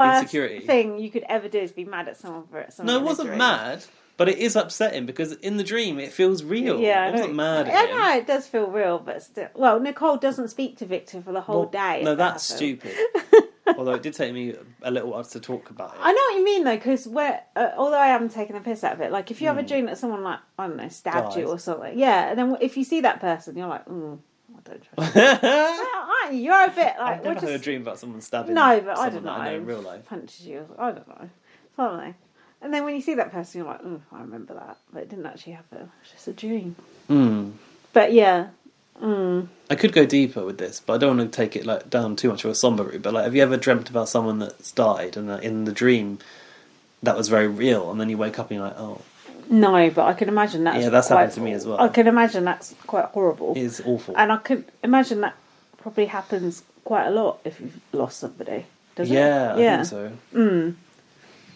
insecurity. Worst thing you could ever do is be mad at someone for something. No, I wasn't mad, but it is upsetting because in the dream it feels real. Yeah, I wasn't mad at him. No, it does feel real, but still. Well, Nicole doesn't speak to Victor for the whole day. No, that's stupid. Although it did take me a little while to talk about it. I know what you mean though, because although I haven't taken the piss out of it, like if you have a dream that someone like I don't know stabbed you or something, and then if you see that person, you're like, I don't trust you. Aren't you? You're a bit like. I've never had a dream about someone stabbing. No, but I don't know. I know in real life. Punches you. I don't know. Something. And then when you see that person, you're like, I remember that, but it didn't actually happen. It's just a dream. But yeah. I could go deeper with this, but I don't want to take it like down too much of a somber route. But like, have you ever dreamt about someone that's died, and in the dream that was very real, and then you wake up and you're like, oh. No, but I can imagine that's that's happened to me as well. I can imagine that's quite horrible. It is awful, and I could imagine that probably happens quite a lot if you've lost somebody. Does it? Yeah, I think so.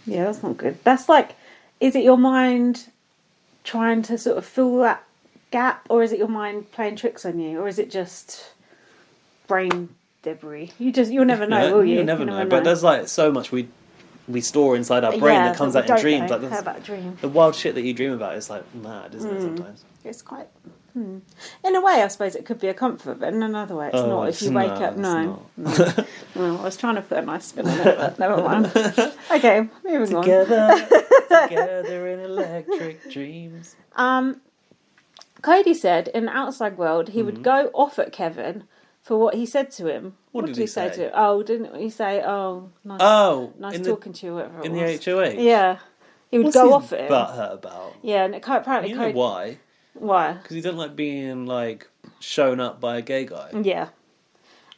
Yeah, that's not good. That's like, is it your mind trying to sort of fill that gap, or is it your mind playing tricks on you, or is it just brain debris? You'll never know, will you? You never know. But there's like so much we store inside our brain that comes out in dreams. Like the wild shit that you dream about is like mad, isn't it? Sometimes it's quite. In a way, I suppose it could be a comfort, but in another way, it's not. If you wake up, no. Well, I was trying to put a nice spin on it, but never mind. Okay, moving on. Together in electric dreams. Cody said in the outside world he would go off at Kevin for what he said to him. What did he say to him? Oh, didn't he say, nice talking to you, whatever it was. In the HOH? Yeah. He would go off at him. What's his butthurt about? Yeah, and apparently you know Cody... why? Why? Because he doesn't like being, like, shown up by a gay guy. Yeah.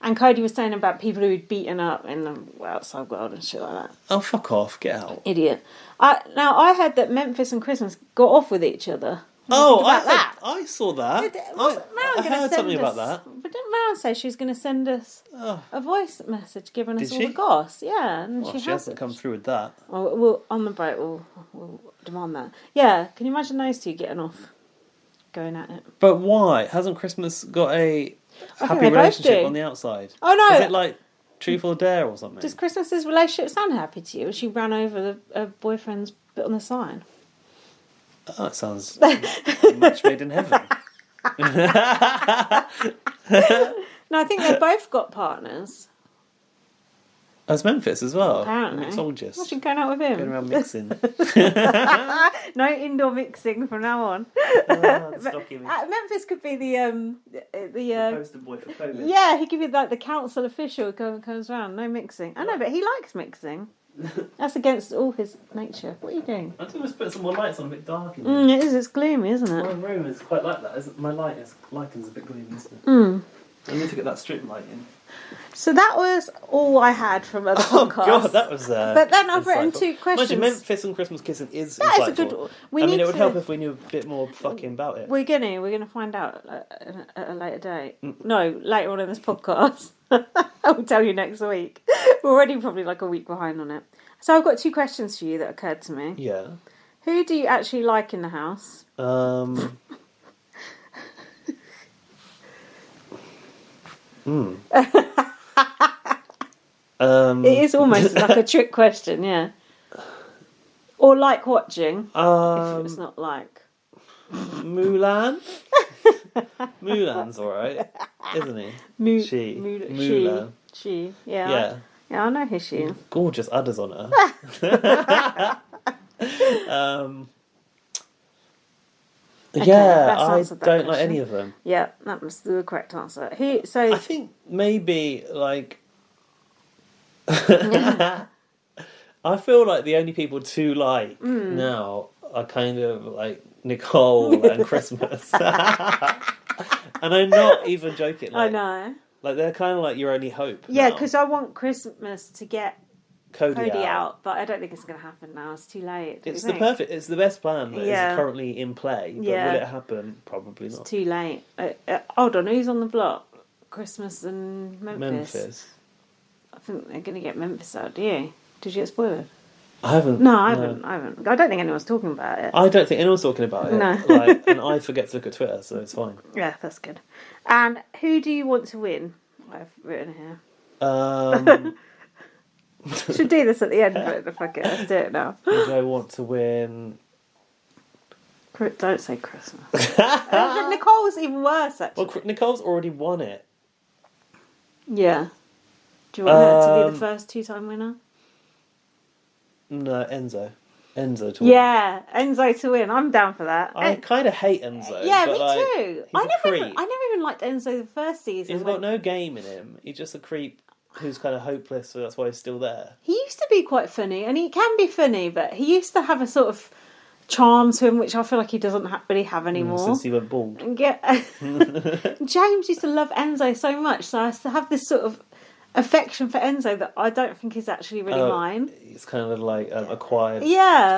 And Cody was saying about people who he'd beaten up in the outside world and shit like that. Oh, fuck off. Get out. Idiot. Now, I heard that Memphis and Christmas got off with each other. I saw that. I heard something about that. But didn't Maren say she was going to send us a voice message giving us all the goss? Yeah, and she hasn't come through with that. Well, on the boat, we'll demand that. Yeah, can you imagine those two getting off, going at it? But why? Hasn't Christmas got a happy relationship on the outside? Oh no! Is it like Truth or Dare or something? Does Christmas's relationship sound happy to you? She ran over her boyfriend's bit on the sign. Oh, that sounds much made in heaven. No, I think they both got partners. As Memphis as well. Apparently. Mixologist. Imagine going out with him. Going around mixing. No indoor mixing from now on. Memphis could be the poster boy for COVID. Yeah, he could be like the council official who comes around. No mixing. I know, but he likes mixing. That's against all his nature. What are you doing? I think let's put some more lights on, a bit dark. It is. It's gloomy, isn't it? My room is quite like that. Isn't my lighting's a bit gloomy, isn't it? I need to get that strip light in. So that was all I had from other podcasts. Oh God, that was. But then I've written 2 questions. Imagine Memphis and Christmas kissing is that insightful. is a good. It would help if we knew a bit more fucking about it. We're gonna find out at a later date. No, later on in this podcast. I'll tell you next week. We're already probably like a week behind on it. So I've got 2 questions for you that occurred to me. Yeah. Who do you actually like in the house? It is almost like a trick question, yeah. Or like watching, if it's not like... Mulan? Mulan's alright, isn't he? Mulan. She, yeah. Yeah, I know who she is. Gorgeous udders on her. Okay, I don't like any of them. Yeah, that was the correct answer. I think maybe, like... I feel like the only people to like now are kind of like Nicole and Christmas. And I'm not even joking. Like, I know. Like, they're kind of like your only hope. Yeah, because I want Christmas to get Cody out, but I don't think it's going to happen now. It's too late. It's the best plan that is currently in play. But will it happen? Probably not. It's too late. Hold on, who's on the block? Christmas and Memphis. I think they're going to get Memphis out. Do you? Did you get spoiled? I haven't. No, I haven't. I don't think anyone's talking about it. I don't think anyone's talking about it. No. And I forget to look at Twitter, so it's fine. Yeah, that's good. And who do you want to win? I've written here. Should do this at the end, but fuck it, let's do it now. Who do I want to win? Don't say Christmas. Nicole's even worse, actually. Well, Nicole's already won it. Yeah. Do you want her to be the first 2-time winner? No, Enzo. Enzo to win. Yeah, Enzo to win. I'm down for that. I kind of hate Enzo. Yeah, but me too. I never even liked Enzo the first season. He's got no game in him. He's just a creep who's kind of hopeless, so that's why he's still there. He used to be quite funny, and he can be funny, but he used to have a sort of charm to him, which I feel like he doesn't really have anymore. Since he went bald. Yeah. James used to love Enzo so much, so I used to have this sort of affection for Enzo that I don't think is actually really mine. It's kind of like acquired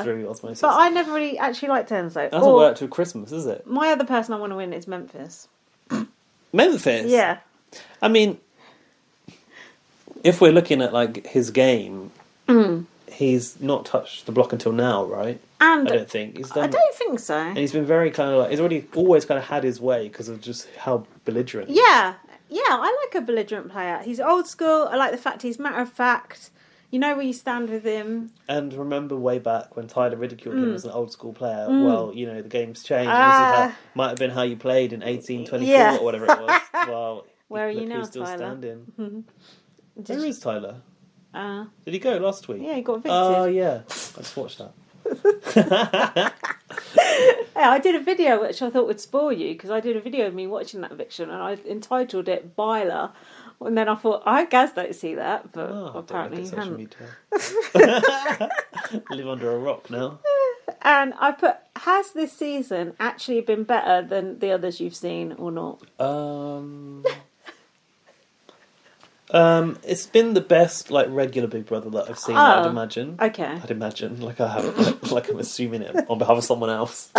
through osmosis. But I never really actually liked Enzo. It hasn't worked with Christmas, is it? My other person I want to win is Memphis. Memphis? Yeah. I mean, if we're looking at like his game, he's not touched the block until now, right? And I don't think he's done. I don't think so. And he's been very kind of like he's always kind of had his way because of just how belligerent. Yeah, I like a belligerent player. He's old school. I like the fact he's matter of fact. You know where you stand with him. And remember way back when Tyler ridiculed him as an old school player. Well, you know the game's changed. This might have been how you played in 1824 or whatever it was. Well, where are you now, still Tyler? Standing. Where is Tyler? Did he go last week? Yeah, he got evicted. Oh yeah, I just watched that. Yeah, I did a video which I thought would spoil you because I did a video of me watching that eviction and I entitled it Byler, and then I thought I guess don't see that, but apparently you hadn't. Live under a rock now. And I put, has this season actually been better than the others you've seen or not? It's been the best like regular Big Brother that I've seen. I'd imagine. Okay. I'd imagine, like I haven't, like I'm assuming it on behalf of someone else.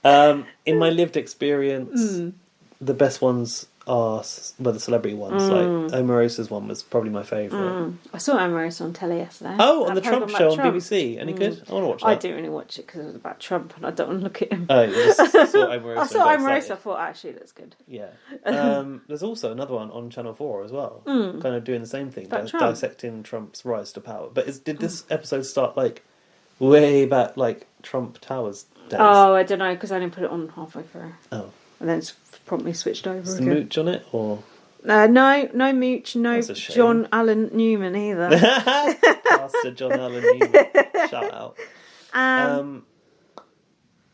In my lived experience, the best ones are the celebrity ones. Like Omarosa's one was probably my favourite. I saw Omarosa on telly yesterday. Oh, on the Trump show on BBC. Any good? I want to watch that. I didn't really watch it because it was about Trump and I don't want to look at him. Oh, you just saw Omarosa. I saw Omarosa. I thought actually that's good. Yeah. There's also another one on Channel 4 as well, kind of doing the same thing, dissecting Trump's rise to power. But did this episode start like way back, like Trump Towers days? Oh, I don't know because I didn't put it on halfway through. Oh. And then it's promptly switched over Is again. the mooch on it or? No mooch, no John Allen Newman either. Pastor John Allen Newman. Shout out.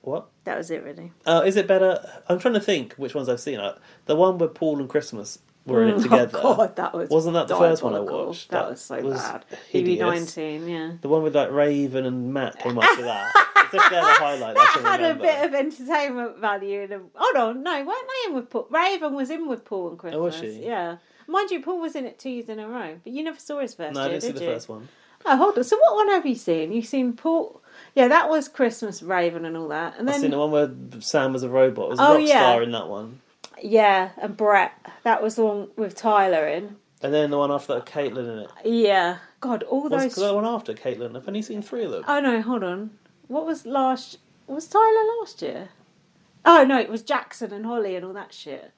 What? That was it, really. Is it better? I'm trying to think which ones I've seen. The one where Paul and Christmas were in it together. Oh God, that was. Wasn't that the first one I watched? That was so bad. Hideous. BB22, yeah. The one with like Raven and Matt came after that. As if they're the highlight. That had a bit of entertainment value. Hold on, no, weren't they in with Paul? Raven was in with Paul and Christmas. Oh, was she? Yeah. Mind you, Paul was in it 2 years in a row, but you never saw his first No, year, I didn't see did the you? first one. Oh, hold on. So what one have you seen? You've seen Paul... Yeah, that was Christmas, Raven and all that. And then... I've seen the one where Sam was a robot. It was Rockstar in that one. Yeah, and Brett. That was the one with Tyler in. And then the one after that, Caitlin in it. Yeah. God, all those... What's the one after Caitlin? I've only seen 3 of them. Oh, no, hold on. What was last... Was Tyler last year? Oh, no, it was Jackson and Holly and all that shit.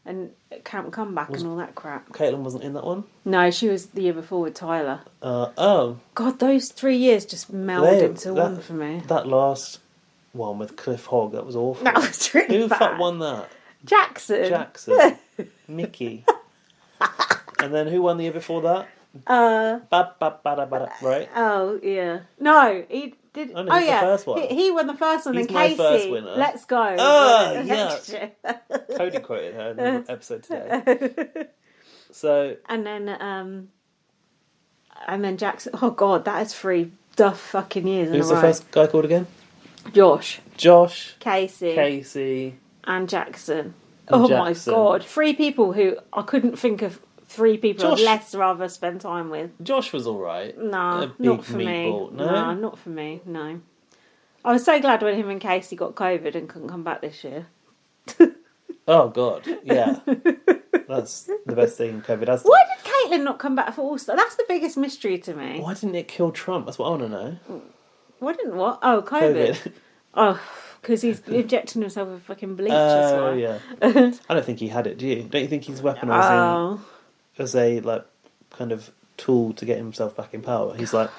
And Camp Comeback and all that crap. Caitlin wasn't in that one? No, she was the year before with Tyler. Oh. God, those 3 years just melded into one for me. That last one with Cliff Hogg, that was awful. That was really Who bad. the fuck won that? Jackson. Mickey. And then who won the year before that? Right? Oh, yeah. No, he did. Oh, no, he's the first one. He won the first one. He's and my Casey, first winner. Let's go. Oh, yeah. Cody quoted her in the episode today. So. And then Jackson. Oh, God, that is 3 fucking years in a row. Who's the first guy called again? Josh. Casey. And Jackson. My God. 3 people who I couldn't think of 3 people I'd less rather spend time with. Josh was alright. No, not for me. No, not for me, no. I was so glad when him and Casey got COVID and couldn't come back this year. Oh, God. Yeah. That's the best thing COVID has done. Why did Caitlin not come back for All-Star? That's the biggest mystery to me. Why didn't it kill Trump? That's what I want to know. Why didn't what? Oh, COVID. Oh, because he's injecting himself with fucking bleach as well. Oh, yeah. I don't think he had it, do you? Don't you think he's weaponising as a, like, kind of tool to get himself back in power. He's like,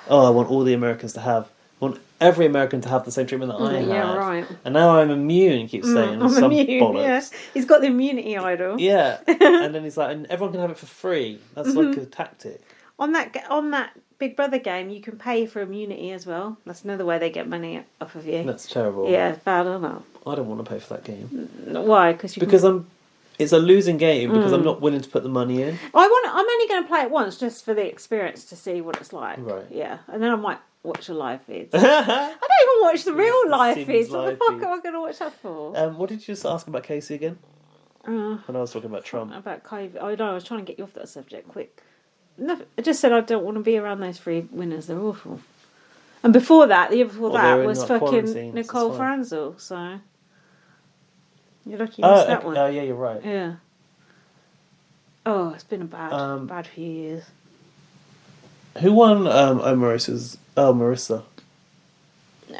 oh, I want all the Americans to have, I want every American to have the same treatment that I had. Yeah, right. And now I'm immune, he keeps saying. I'm some immune, bollocks. yeah. He's got the immunity idol. Yeah. And then he's like, and everyone can have it for free. That's like a tactic. On that Big Brother game, you can pay for immunity as well. That's another way they get money off of you. That's terrible. Yeah, it's bad, isn't it? I don't want to pay for that game. Why? Because it's a losing game because I'm not willing to put the money in. I'm only going to play it once just for the experience to see what it's like. Right. Yeah, and then I might watch the live feeds. I don't even watch the real live feeds. What the fuck am I going to watch that for? What did you just ask about Casey again? When I was talking about Trump. About COVID. Oh no, I was trying to get you off that subject quick. No, I just said I don't want to be around those three winners. They're awful. And before that, the year before that was fucking Nicole Franzel. So you're lucky you missed that one. Oh yeah, you're right. Yeah. Oh, it's been a bad few years. Who won Marissa?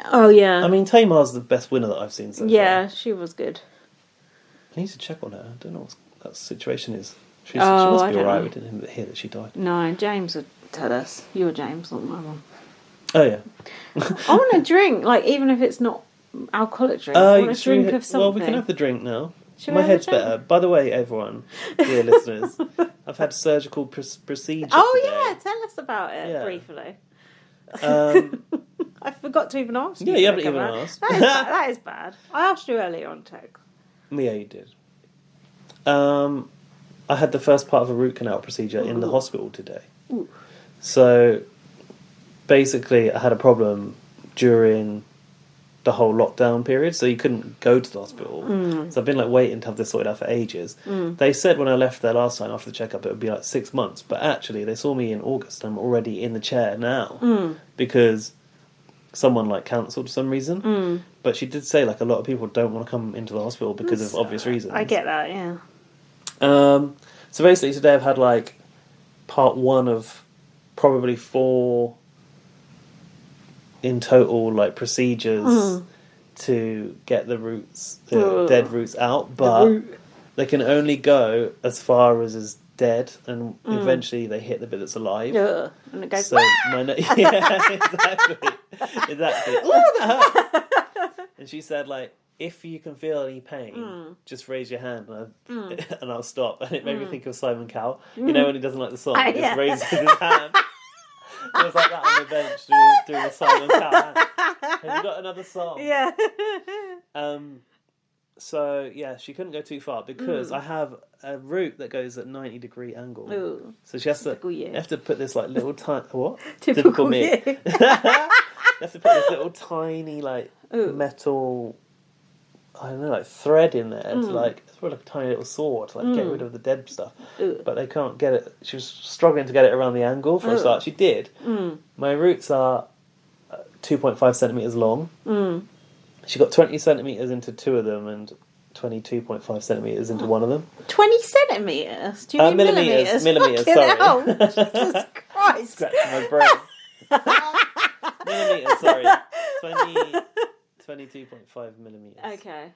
Oh yeah. I mean, Tamar's the best winner that I've seen so far. She was good. I need to check on her. I don't know what that situation is. She must be alright. We didn't hear that she died. No, James would tell us. You're James, not my mum. Oh yeah. I want a drink, like even if it's not alcoholic drink. I want a drink of something. Well, we can have the drink now. My head's better. By the way, everyone, dear listeners, I've had surgical procedure. Oh today. yeah, tell us about it briefly. I forgot to even ask you. Yeah, you haven't even asked. That is bad. I asked you earlier on text. Yeah, you did. I had the first part of a root canal procedure in the hospital today. Ooh. So, basically, I had a problem during the whole lockdown period, so you couldn't go to the hospital. So I've been waiting to have this sorted out for ages. They said when I left there last time after the checkup it would be 6 months, but actually they saw me in August and I'm already in the chair now because someone cancelled for some reason. But she did say a lot of people don't want to come into the hospital because of obvious reasons. I get that, yeah. So basically today I've had part 1 of probably 4 in total procedures to get the roots, the dead roots out, but they can only go as far as is dead, and eventually they hit the bit that's alive. And it goes. So yeah, exactly. Oh, that hurt. And she said if you can feel any pain, just raise your hand and I'll stop. And it made me think of Simon Cowell. You know when he doesn't like the song, he just raises his hand. It was like that on the bench doing the Simon Cowell. Have you got another song? Yeah. So yeah, she couldn't go too far because I have a route that goes at 90-degree angle. Ooh. So she has to. You have to put this little tiny what? Typical me. You have to put this little tiny metal. I don't know, thread in there to it's probably a tiny little saw to get rid of the dead stuff. But they can't get it. She was struggling to get it around the angle for a start. She did. My roots are 2.5 centimetres long. She got 20 centimetres into 2 of them and 22.5 centimetres into 1 of them. 20 centimetres? Do you mean millimetres? Millimetres, sorry. Jesus Christ. Scratching my brain. Millimetres, sorry. 22.5 millimetres. Okay.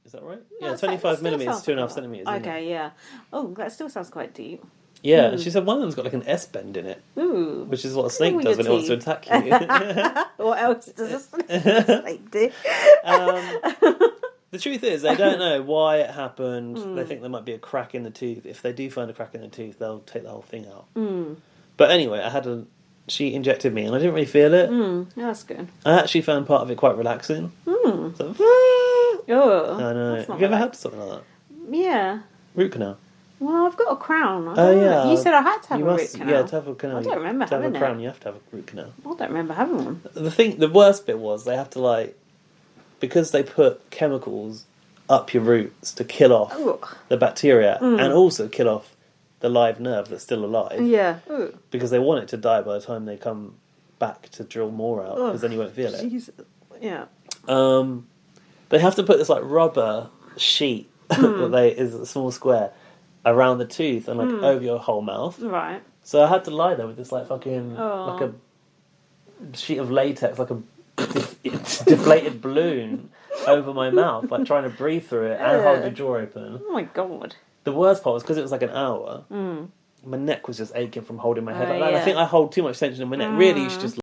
Is that right? Yeah, 25 millimetres, 2.5 centimetres. Okay, yeah. Oh, that still sounds quite deep. Yeah, and she said one of them's got an S bend in it. Ooh. Which is what a snake does when it wants to attack you. What else does a snake do? The truth is, they don't know why it happened. They think there might be a crack in the tooth. If they do find a crack in the tooth, they'll take the whole thing out. But anyway, she injected me and I didn't really feel it. Yeah, that's good. I actually found part of it quite relaxing. So, oh, I know. Have you ever had something like that? Yeah. Root canal. Well, I've got a crown. Yeah. You said I had to have a root canal. Yeah, to have a canal. I don't remember having it. To have a crown, you have to have a root canal. I don't remember having one. The worst bit was they have to because they put chemicals up your roots to kill off the bacteria and also kill off the live nerve that's still alive. Yeah. Ooh. Because they want it to die by the time they come back to drill more out, because then you won't feel it. Jesus. Yeah. They have to put this rubber sheet that is a small square around the tooth and over your whole mouth. Right. So I had to lie there with this fucking like a sheet of latex, like a deflated balloon over my mouth, trying to breathe through it and hold your jaw open. Oh my god. The worst part was because it was an hour. my neck was just aching from holding my head Oh, like that. And I yeah. think I hold too much tension in my neck. Really, you should just